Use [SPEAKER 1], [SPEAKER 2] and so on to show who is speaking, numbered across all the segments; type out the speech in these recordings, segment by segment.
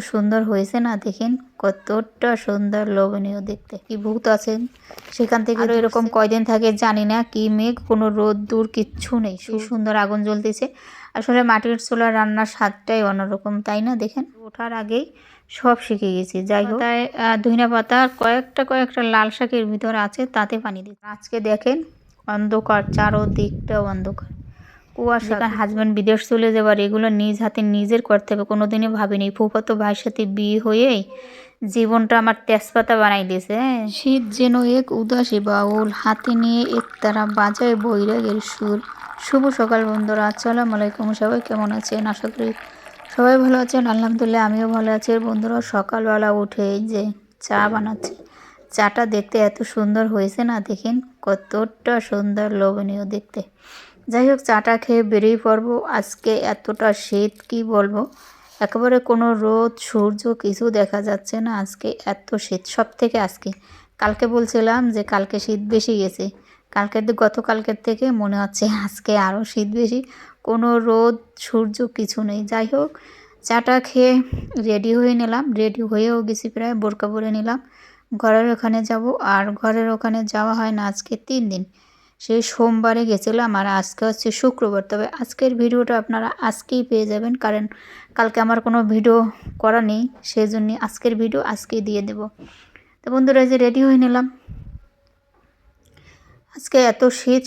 [SPEAKER 1] সুন্দর হয়েছে না, দেখেন কতটা সুন্দর লোভনীয় দেখতে। কি ভূত আছেন সেখান থেকে এরকম কয়দিন থাকে জানি না, কি মেঘ, কোনো রোদ দূর কিচ্ছু নেই, সুন্দর আগুন জ্বলতেছে। আসলে মাটির চুলার রান্নার স্বাদটাই অন্যরকম, তাই না? দেখেন ওঠার আগেই সব শিখে গেছি। যাই হোক, ধনিয়া পাতা কয়েকটা লাল শাকের ভিতর আছে, তাতে পানি দিই। আজকে দেখেন অন্ধকার, চারোদিকটা অন্ধকার, কুয়াশা। হাজব্যান্ড বিদেশ চলে যাবার, এগুলো নিজ হাতে নিজের করতে হবে। কোনোদিনই ভাবিনি ফুফাতো ভাইয়ের সাথে বিয়ে হয়েই জীবনটা আমার তেজপাতা বানাই দিয়েছে। শীত যেন এক উদাসী বাউল, হাতে নিয়ে একতারা বাজায় বৈরাগের সুর। শুভ সকাল বন্ধুরা, আসসালামু আলাইকুম। সবাই কেমন আছেন? আশা করি সবাই ভালো আছেন। আলহামদুলিল্লাহ আমিও ভালো আছি। বন্ধুরা, সকালবেলা উঠে যে চা বানাচ্ছি, চাটা দেখতে এত সুন্দর হয়েছে না, দেখেন কতটা সুন্দর লোভনীয় দেখতে। যাই হোক, চাটা খেয়ে বেরিয়ে পড়বো। আজকে এতটা শীত কি বলবো, একেবারে কোনো রোদ সূর্য কিছু দেখা যাচ্ছে না। আজকে এত শীত, সব থেকে আজকে। কালকে বলছিলাম যে কালকে শীত বেশি গেছে, গতকালকের থেকে মনে হচ্ছে আজকে আরও শীত বেশি, কোনো রোদ সূর্য কিছু নেই। যাই হোক, চাটা খেয়ে রেডি হয়ে নিলাম, রেডি হয়েও গেছি, প্রায় বোরকা পরে নিলাম। ঘরের ওখানে যাব, আর ঘরের ওখানে যাওয়া হয় না আজকে 3 দিন। সেই সোমবারে গেছিলাম, আর আজকে হচ্ছে শুক্রবার। তবে আজকের ভিডিওটা আপনারা আজকেই পেয়ে যাবেন, কারণ কালকে আমার কোনো ভিডিও করা নেই, সেই জন্য আজকের ভিডিও আজকেই দিয়ে দেব। তো বন্ধুরা, যে রেডি হয়ে নিলাম। আজকে এত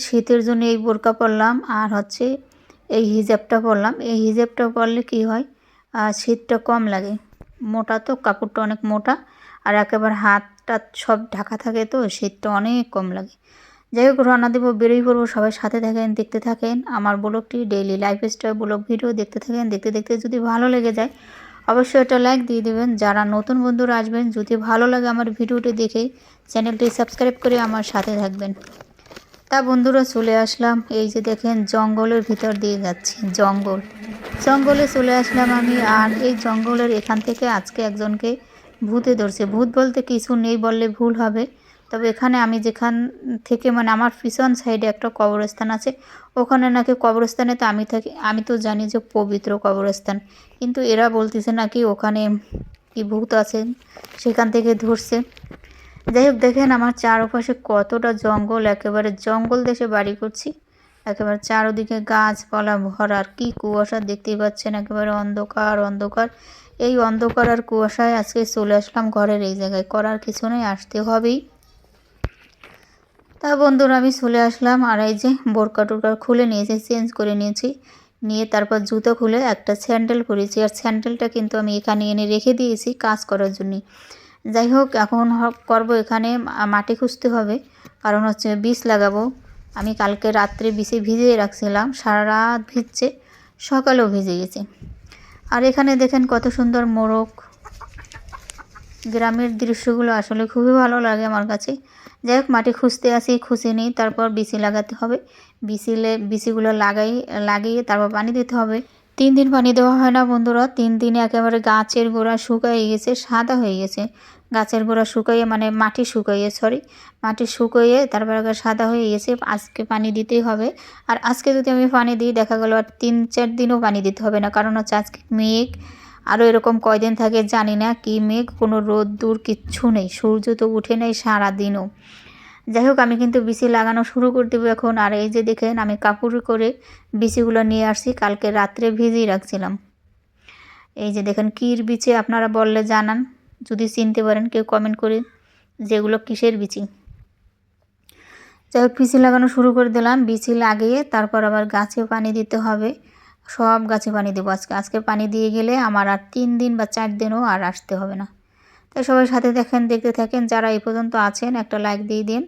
[SPEAKER 1] শীতের জন্য এই বোরকা পরলাম, আর হচ্ছে এই হিজাবটা পরলাম। এই হিজাবটা পরলে কি হয়, শীতটা কম লাগে। মোটা তো, কাপড়টা অনেক মোটা, আর একেবারে হাতটা সব ঢাকা থাকে, তো শীতটা অনেক কম লাগে। যাই হোক, রান্না দেবো, বেরোই পড়বো। সবাই সাথে থাকেন, দেখতে থাকেন আমার ব্লগটি, ডেইলি লাইফস্টাইল ব্লগ ভিডিও দেখতে থাকেন। দেখতে দেখতে যদি ভালো লেগে যায় অবশ্যই একটা লাইক দিয়ে দেবেন। যারা নতুন বন্ধুরা আসবেন, যদি ভালো লাগে আমার ভিডিওটি দেখে চ্যানেলটি সাবস্ক্রাইব করে আমার সাথে থাকবেন। তা বন্ধুরা, চলে আসলাম। এই যে দেখেন জঙ্গলের ভিতর দিয়ে যাচ্ছি, জঙ্গলে চলে আসলাম আমি। আর এই জঙ্গলের এখান থেকে আজকে একজনকে ভূতে ধরছে। ভূত বলতে কিছু নেই বললে ভুল হবে, তবে এখানে আমি যেখান থেকে, মানে আমার পিছন সাইডে একটা কবরস্থান আছে, ওখানে নাকি কবরস্থানে তো আমি থাকি, আমি তো জানি যে পবিত্র কবরস্থান, কিন্তু এরা বলতেছে নাকি ওখানে কি ভূত আছেন, সেখান থেকে ধরছে। যাই হোক, দেখেন আমার চারপাশে কতটা জঙ্গল, একেবারে জঙ্গল দেশে বাড়ি করছি। একেবারে চারদিকে গাছপালা ভরা, আর কি কুয়াশা দেখতেই পাচ্ছেন, একেবারে অন্ধকার অন্ধকার। এই অন্ধকার আর কুয়াশায় আজকে চলে আসলাম ঘরের এই জায়গায়। করার কিছু নেই, আসতে হবেই। তা বন্ধুরা, আমি চলে আসলাম, আর এই যে বোরকা টোরকা খুলে নিয়েছি, চেঞ্জ করে নিয়েছি, নিয়ে তারপর জুতো খুলে একটা স্যান্ডেল করেছি। আর স্যান্ডেলটা কিন্তু আমি এখানে এনে রেখে দিয়েছি কাজ করার জন্যে। যাই হোক, এখন করব এখানে মাটি খুঁজতে হবে, কারণ হচ্ছে বীজ লাগাবো। আমি কালকে রাত্রে বীজে ভিজিয়ে রাখছিলাম, সারা রাত ভিজছে, সকালেও ভিজে গেছে। আর এখানে দেখেন কত সুন্দর মোরগ। গ্রামের দৃশ্যগুলো আসলে খুবই ভালো লাগে আমার কাছে। যাই হোক, মাটি খুঁজতে আসি, খুঁজে নিই, তারপর বিচি লাগাতে হবে। বিচিগুলো লাগিয়ে তারপর পানি দিতে হবে। 3 দিন পানি দেওয়া হয় না বন্ধুরা, 3 দিনে একেবারে গাছের গোড়া শুকিয়ে গেছে, সাদা হয়ে গেছে। গাছের গোড়া শুকিয়ে, মানে মাটি শুকিয়ে তারপর সাদা হয়ে গেছে। আজকে পানি দিতেই হবে। আর আজকে যদি আমি পানি দিই, দেখা গেল আর 3-4 দিনও পানি দিতে হবে না, কারণ হচ্ছে আজকে মেঘ, আরও এরকম কয়দিন থাকে জানি না, কি মেঘ, কোনো রোদ দূর কিচ্ছু নেই, সূর্য তো উঠে নেই সারাদিনও। যাই হোক, আমি কিন্তু বিচি লাগানো শুরু করে দেবো এখন। আর এই যে দেখেন, আমি কাপড় করে বিচিগুলো নিয়ে আসছি, কালকে রাত্রে ভিজিয়ে রাখছিলাম। এই যে দেখেন, কির বিচি আপনারা বললে জানান, যদি চিনতে পারেন কেউ কমেন্ট করে যেগুলো কিসের বিচি। যাই হোক, বিচি লাগানো শুরু করে দিলাম। বিচি লাগিয়ে তারপর আবার গাছে পানি দিতে হবে, সব গাছে পানি দেবো আজকে পানি দিয়ে গেলে আমার আর 3 দিন বা 4 দিনও আর আসতে হবে না। তাই সবাই সাথে দেখেন, দেখতে থাকেন। যারা এই পর্যন্ত আছেন একটা লাইক দিয়ে দিন।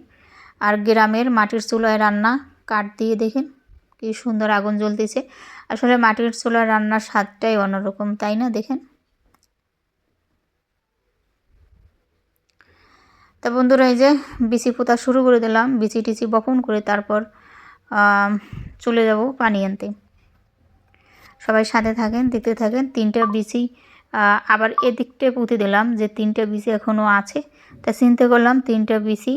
[SPEAKER 1] আর গ্রামের মাটির চুলায় রান্না, কাঠ দিয়ে দেখেন কি সুন্দর আগুন জ্বলতেছে। আসলে মাটির চুলার রান্নার স্বাদটাই অন্যরকম, তাই না? দেখেন। তা বন্ধুরা, এই যে বিচি পোতা শুরু করে দিলাম, বিচি টিচি বপন করে তারপর চলে যাব পানি আনতে। সবাই সাথে থাকেন, দেখতে থাকেন। 3টা বিচি আবার এদিকটা পুঁতে দিলাম, যে 3টা বিচি এখনও আছে, তা চিন্তা করলাম 3টা বিচি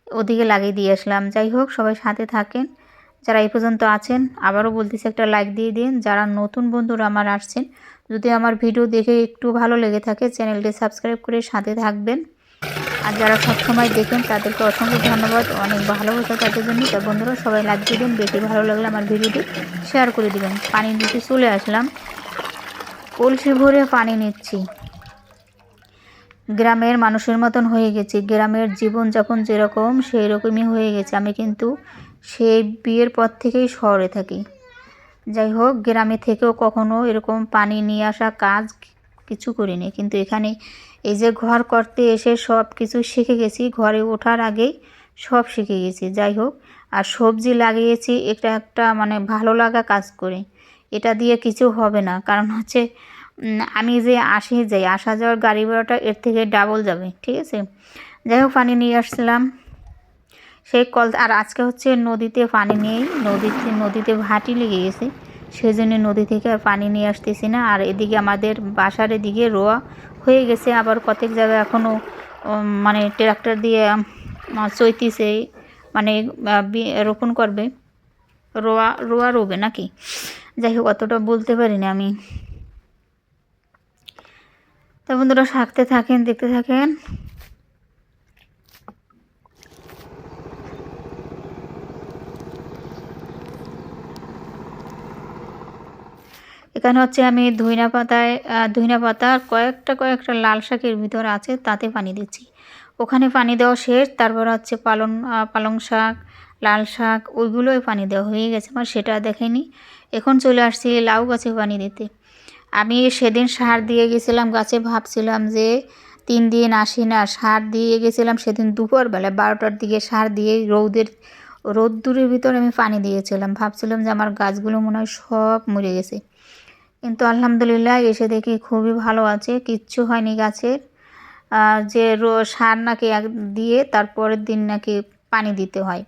[SPEAKER 1] ওদিকে লাগিয়ে দিয়ে আসলাম। যাই হোক, সবাই সাথে থাকেন। যারা এই পর্যন্ত আছেন, আবারও বলতেছি একটা লাইক দিয়ে দিন। যারা নতুন বন্ধুরা আমার আসছেন, যদি আমার ভিডিও দেখে একটু ভালো লেগে থাকে চ্যানেলটি সাবস্ক্রাইব করে সাথে থাকবেন। আর যারা সবসময় দেখেন তাদেরকে অসংখ্য ধন্যবাদ, অনেক ভালোবাসা তাদের জন্য। তা বন্ধুরা সবাই লাইক দিবেন, বেশি ভালো লাগলে আমার ভিডিওটি শেয়ার করে দিবেন। পানি দিতে চলে আসলাম, কলসি ভরে পানি নিচ্ছি। গ্রামের মানুষের মতন হয়ে গেছি, গ্রামের জীবনযাপন যেরকম সেই রকমই হয়ে গেছে। আমি কিন্তু সেই বিয়ের পর থেকেই শহরে থাকি। যাই হোক, গ্রামে থেকেও কখনো এরকম পানি নিয়ে আসা কাজ কিছু করিনি, কিন্তু এখানে এই যে ঘর করতে এসে সব কিছু শিখে গেছি, ঘরে ওঠার আগেই সব শিখে গেছি। যাই হোক, আর সবজি লাগিয়েছি, এটা একটা মানে ভালো লাগা কাজ করে। এটা দিয়ে কিছু হবে না, কারণ হচ্ছে আমি যে আসা যাওয়ার গাড়ি ভাড়াটা এর থেকে ডাবল যাবে, ঠিক আছে। যাই হোক, পানি নিয়ে আসছিলাম সেই কল। আর আজকে হচ্ছে নদীতে পানি নেই, নদীতে ভাটি লেগে গেছে, সেই জন্য নদী থেকে আর পানি নিয়ে আসতেছি না। আর এদিকে আমাদের বাসার এদিকে রোয়া হয়ে গেছে, আবার কতক জায়গায় এখনও মানে ট্রাক্টর দিয়ে চৈতিছে, মানে রোপণ করবে, রোয়া রোবে নাকি। যাই হোক, অতটা বলতে পারি না আমি। তা বন্ধুরা থাকতে থাকেন, দেখতে থাকেন। এখানে হচ্ছে আমি ধইনা পাতার কয়েকটা লাল শাকের ভিতর আছে, তাতে পানি দিচ্ছি। ওখানে পানি দেওয়া শেষ, তারপর হচ্ছে পালং শাক, লাল শাক, ওইগুলোই পানি দেওয়া হয়ে গেছে আমার, সেটা দেখেনি। এখন চলে আসছি লাউ গাছে পানি দিতে। আমি সেদিন সার দিয়ে গেছিলাম গাছে, ভাবছিলাম যে 3 দিন আসি না, সার দিয়ে গেছিলাম সেদিন দুপুরবেলা 12টার দিকে। সার দিয়ে রোদ্দুরের ভিতর আমি পানি দিয়েছিলাম, ভাবছিলাম যে আমার গাছগুলো মনে হয় সব মরে গেছে, কিন্তু আলহামদুলিল্লাহ এসে দেখি খুবই ভালো আছে, কিচ্ছু হয়নি গাছের। যে সার নাকি দিয়ে তারপরের দিন নাকি পানি দিতে হয়,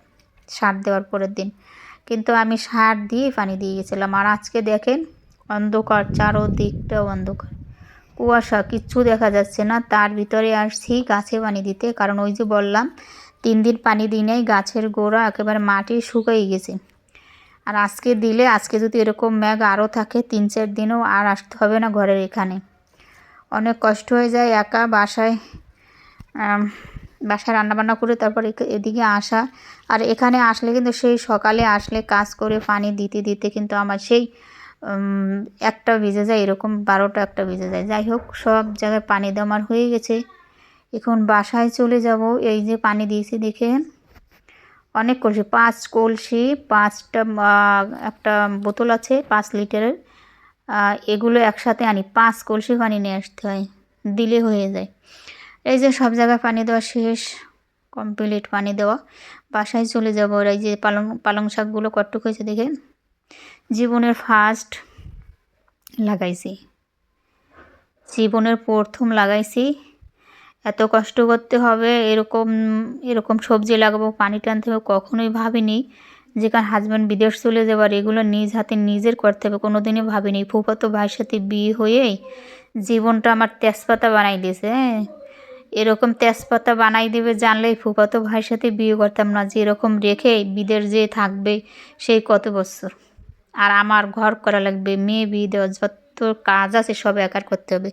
[SPEAKER 1] সার দেওয়ার পরের দিন, কিন্তু আমি সার দিয়ে পানি দিয়ে গেছিলাম। আর আজকে দেখেন অন্ধকার, চারোদিকটা অন্ধকার, কুয়াশা, কিচ্ছু দেখা যাচ্ছে না। তার ভিতরে আসছি গাছে পানি দিতে, কারণ ওই যে বললাম 3 দিন পানি দিই নাই, গাছের গোড়া একেবারে মাটি শুকিয়ে গেছে। আর আজকে দিলে, আজকে যদি এরকম মেঘ আরও থাকে 3-4 দিনও আর আসতে হবে না ঘরের এখানে। অনেক কষ্ট হয়ে যায় একা বাসায় রান্নাবান্না করে তারপর এদিকে আসা। আর এখানে আসলে কিন্তু সেই সকালে আসলে কাজ করে পানি দিতে দিতে কিন্তু আমার সেই 1টা বেজে যায়, এরকম 12টা 1টা বেজে যায়। যাই হোক, সব জায়গায় পানি দেওয়া আমার হয়ে গেছে, এখন বাসায় চলে যাব। এই যে পানি দিয়েছি দেখেন, অনেক কলসি, 5 কলসি, 5টা একটা বোতল আছে 5 লিটারের, এগুলো একসাথে আনি, 5 কলসি পানি নিয়ে আসতে হয়, দিলে হয়ে যায়। এই যে সব জায়গায় পানি দেওয়া শেষ, কমপ্লিট পানি দেওয়া, বাসায় চলে যাব। আর এই যে পালং শাকগুলো কট্টুক হয়েছে দেখেন, জীবনের ফার্স্ট লাগাইছি, জীবনের প্রথম লাগাইছি। এত কষ্ট করতে হবে, এরকম সবজি লাগাবো, পানি টানতে হবে, কখনোই ভাবিনি। যেখানে হাজব্যান্ড বিদেশ চলে যাবার, এগুলো নিজ হাতে নিজের করতে হবে, কোনো দিনই ভাবিনি। ফুফাতো ভাইয়ের সাথে বিয়ে হয়েই জীবনটা আমার তেজপাতা বানাই দিয়েছে। হ্যাঁ, এরকম তেজপাতা বানাই দেবে জানলেই ফুফাতো ভাইয়ের সাথে বিয়ে করতাম না, যে এরকম রেখে বিদেশ যেয়ে থাকবে সেই কত বছর। আর আমার ঘর করা লাগবে, মেয়ে বিয়ে দেওয়া, যত কাজ আছে সব একার করতে হবে।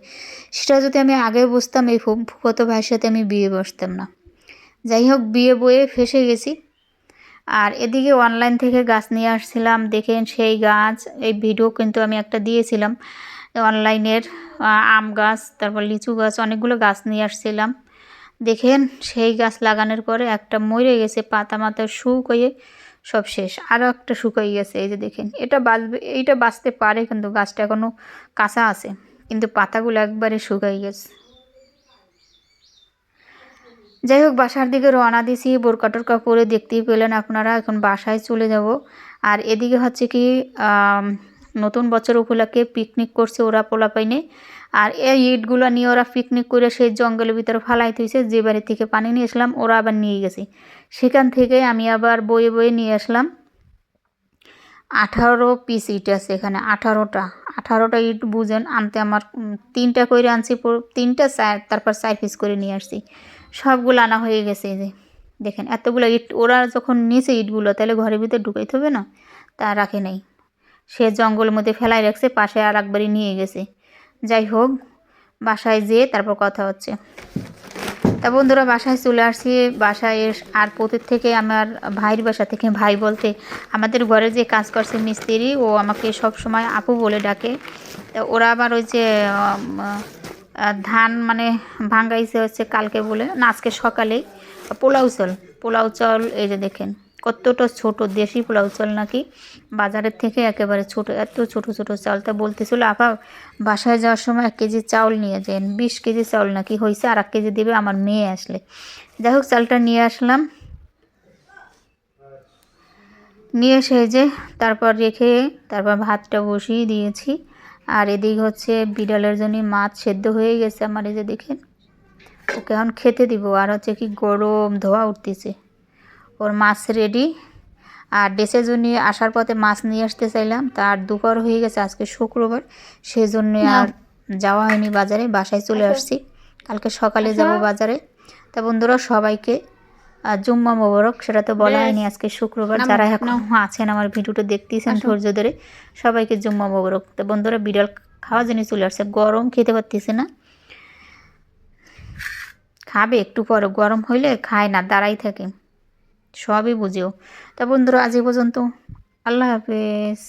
[SPEAKER 1] সেটা যদি আমি আগে বুঝতাম, এই ফুফাতো ভাইয়ের সাথে আমি বিয়ে বসতাম না। যাই হোক, বিয়ে বয়ে ফেসে গেছি। আর এদিকে অনলাইন থেকে গাছ নিয়ে আসছিলাম, দেখেন সেই গাছ, এই ভিডিও কিন্তু আমি একটা দিয়েছিলাম অনলাইনের, আম গাছ, তারপর লিচু গাছ, অনেকগুলো গাছ নিয়ে আসছিলাম। দেখেন সেই গাছ লাগানোর পরে একটা মরে গেছে, পাতা মাথা শুকিয়ে সব শেষ, আরও একটা শুকিয়ে গেছে। এই যে দেখেন, এইটা বাঁচতে পারে, কিন্তু গাছটা এখনও কাঁচা আছে, কিন্তু পাতাগুলো একবারে শুকিয়ে গেছে। যাই হোক, বাসার দিকে রওনা দিছি, বোরকা টোরকা পরে, দেখতেই পেলেন আপনারা। এখন বাসায় চলে যাব। আর এদিকে হচ্ছে কি নতুন বছর উপলক্ষে পিকনিক করছে ওরা পোলাপাইনে। আর এই ইটগুলো নিয়ে ওরা পিকনিক করে সেই জঙ্গলের ভিতরে ফালাই থইছে, যে বাড়ি থেকে পানি নিয়ে আসলাম ওরা আবার নিয়ে গেছে, সেখান থেকে আমি আবার বয়ে বয়ে নিয়ে আসলাম। 18 পিস ইট আছে এখানে, 18টা ইট বুঝেন আনতে আমার 3টা করে আনছি, 3টা 4, তারপর 4 পিস করে নিয়ে আসছি, সবগুলো আনা হয়ে গেছে। এই যে দেখেন এতগুলো ইট, ওরা যখন নিয়েছে ইটগুলো তাহলে ঘরের ভিতরে ঢুকাইতে হবে না, তা রাখে নাই, সে জঙ্গলের মধ্যে ফেলাই রাখছে, পাশে আর একবারই নিয়ে গেছে। যাই হোক, বাসায় যেয়ে তারপর কথা হচ্ছে। তা বন্ধুরা বাসায় চলে আসছি। বাসায় আর প্রতির থেকে আমার ভাইয়ের বাসা থেকে, ভাই বলতে আমাদের ঘরে যে কাজ করছে মিস্ত্রি, ও আমাকে সব সময় আপু বলে ডাকে। তা ওরা আবার ওই যে ধান মানে ভাঙ্গাইছে হচ্ছে কালকে বলে না, আজকে সকালেই পোলাও চাল এই যে দেখেন কতটা ছোট, দেশি পোলাও চাল নাকি বাজারের থেকে একেবারে ছোট, এত ছোট ছোট চাল। তা বলতেছিল আপা বাসায় যাওয়ার সময় 1 কেজি চাউল নিয়ে যান, 20 কেজি চাউল নাকি হয়েছে, আর 1 কেজি দেবে আমার মেয়ে আসলে। যাই হোক চালটা নিয়ে আসলাম, নিয়ে এসে যে তারপর রেখে তারপর ভাতটা বসিয়ে দিয়েছি। আর এদিকে হচ্ছে বিড়ালের জন্য মাছ সেদ্ধ হয়ে গেছে আমার, এই যে দেখেন ওকে এখন খেতে দিব। আর হচ্ছে কি গরম ধোয়া উঠতেছে, ওর মাছ রেডি। আর দেশের জন্য আসার পথে মাছ নিয়ে আসতে চাইলাম, তার দুপুর হয়ে গেছে, আজকে শুক্রবার, সেজন্য আর যাওয়া হয়নি বাজারে, বাসায় চলে আসছি। কালকে সকালে যাব বাজারে। তা বন্ধুরা সবাইকে জুম্মা মোবারক, সেটা তো বলা হয়নি, আজকে শুক্রবার। যারা এখন আছেন আমার ভিডিওটা দেখতেছেন ধৈর্য ধরে, সবাইকে জুম্মা মোবারক। তো বন্ধুরা বিড়াল খাওয়ার জন্য চলে আসছে, গরম খেতে পারতেছে না, খাবে একটু পরে, গরম হইলে খায় না, দাঁড়াই থাকে, সবই বুঝেও। তা বন্ধুরা আজ এই পর্যন্ত, আল্লাহ হাফেজ।